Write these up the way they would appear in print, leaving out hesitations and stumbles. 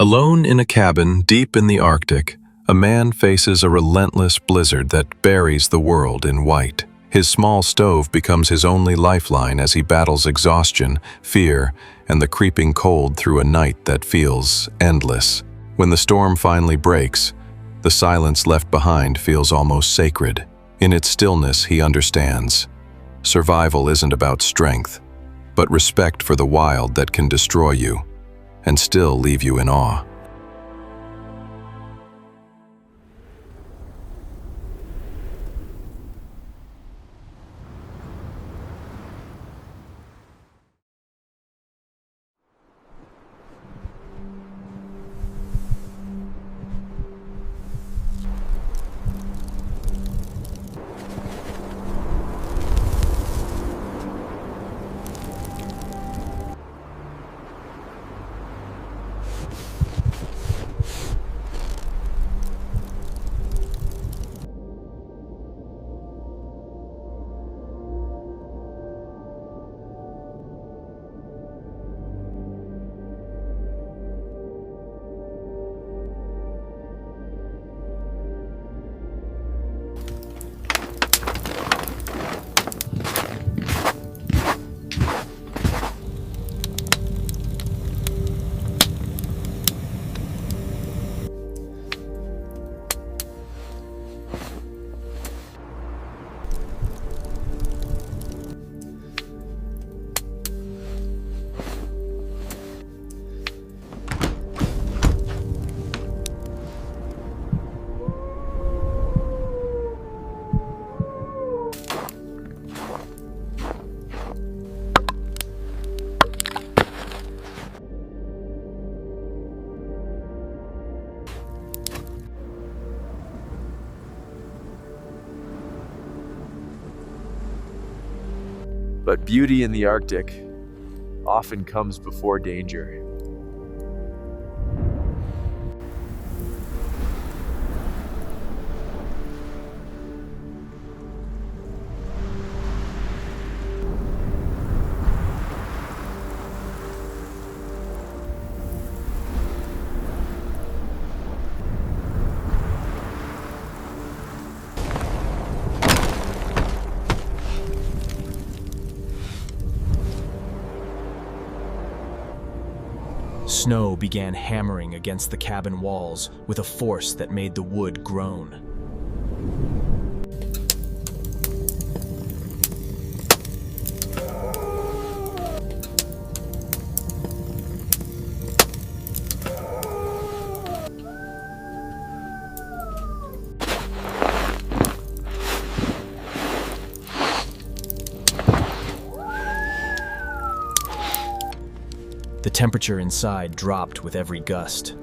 Alone in a cabin deep in the Arctic, a man faces a relentless blizzard that buries the world in white. His small stove becomes his only lifeline as he battles exhaustion, fear, and the creeping cold through a night that feels endless. When the storm finally breaks, the silence left behind feels almost sacred. In its stillness, he understands. Survival isn't about strength, but respect for the wild that can destroy you and still leave you in awe. But beauty in the Arctic often comes before danger. Snow began hammering against the cabin walls with a force that made the wood groan. The temperature inside dropped with every gust.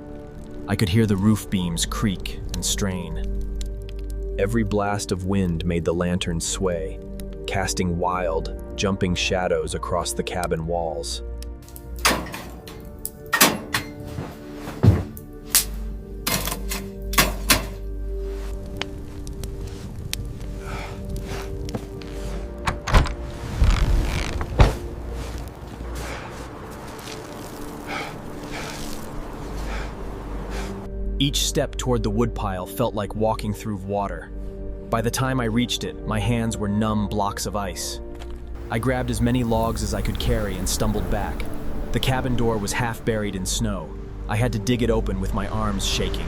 I could hear the roof beams creak and strain. Every blast of wind made the lantern sway, casting wild, jumping shadows across the cabin walls. Each step toward the woodpile felt like walking through water. By the time I reached it, my hands were numb blocks of ice. I grabbed as many logs as I could carry and stumbled back. The cabin door was half buried in snow. I had to dig it open with my arms shaking.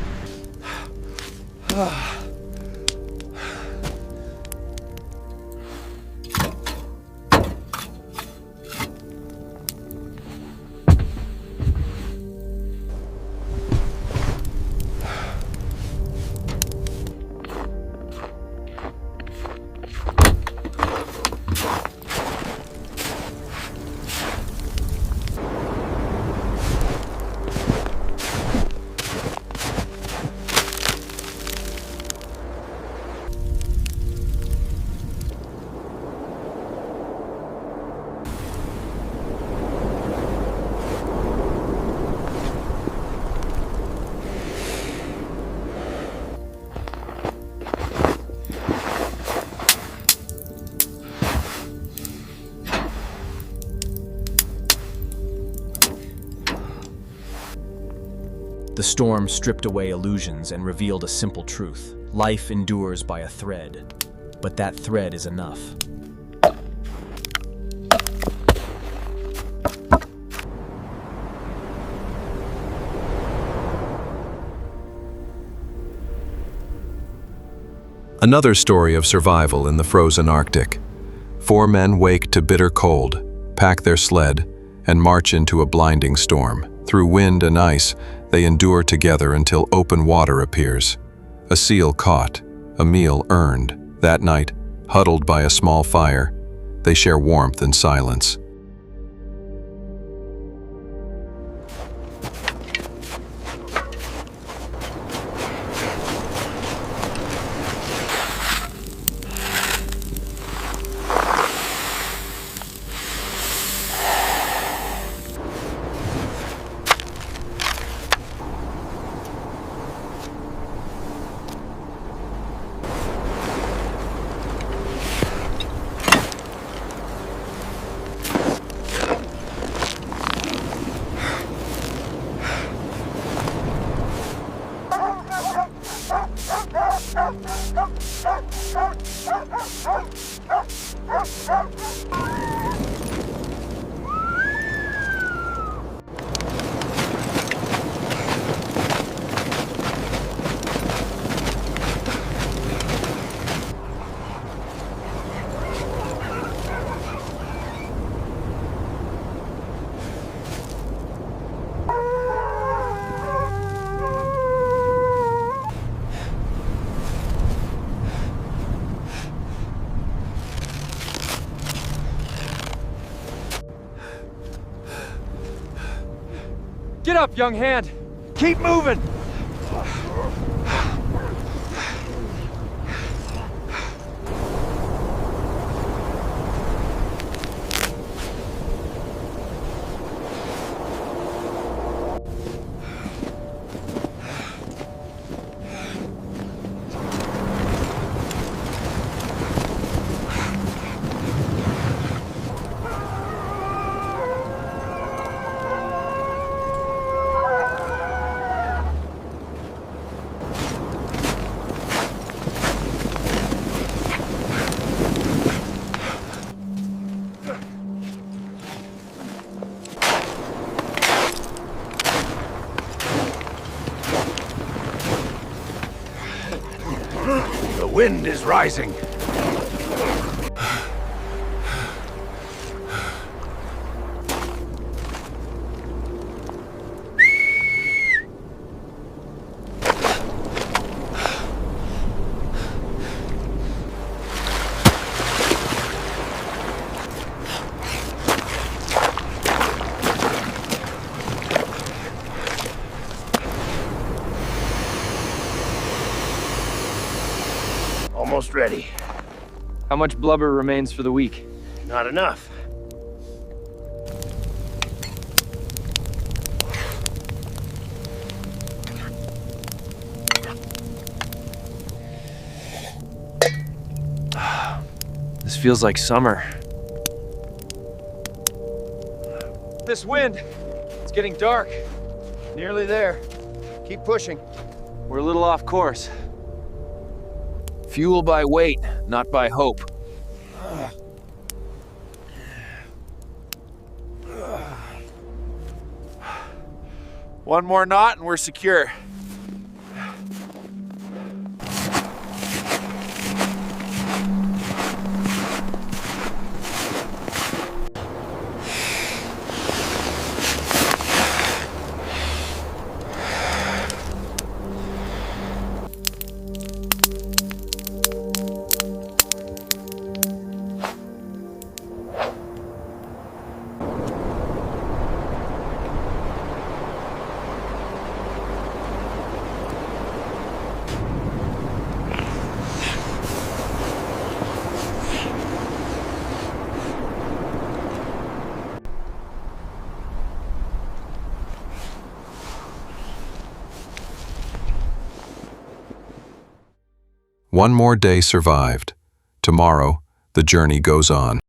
The storm stripped away illusions and revealed a simple truth. Life endures by a thread, but that thread is enough. Another story of survival in the frozen Arctic. 4 men wake to bitter cold, pack their sled, and march into a blinding storm. Through wind and ice, they endure together until open water appears. A seal caught, a meal earned. That night, huddled by a small fire, they share warmth and silence. Get up, young hand! Keep moving! The wind is rising. Almost ready. How much blubber remains for the week? Not enough. This feels like summer. This wind, it's getting dark. Nearly there. Keep pushing. We're a little off course. Fuel by weight, not by hope. One more knot and we're secure. One more day survived. Tomorrow, the journey goes on.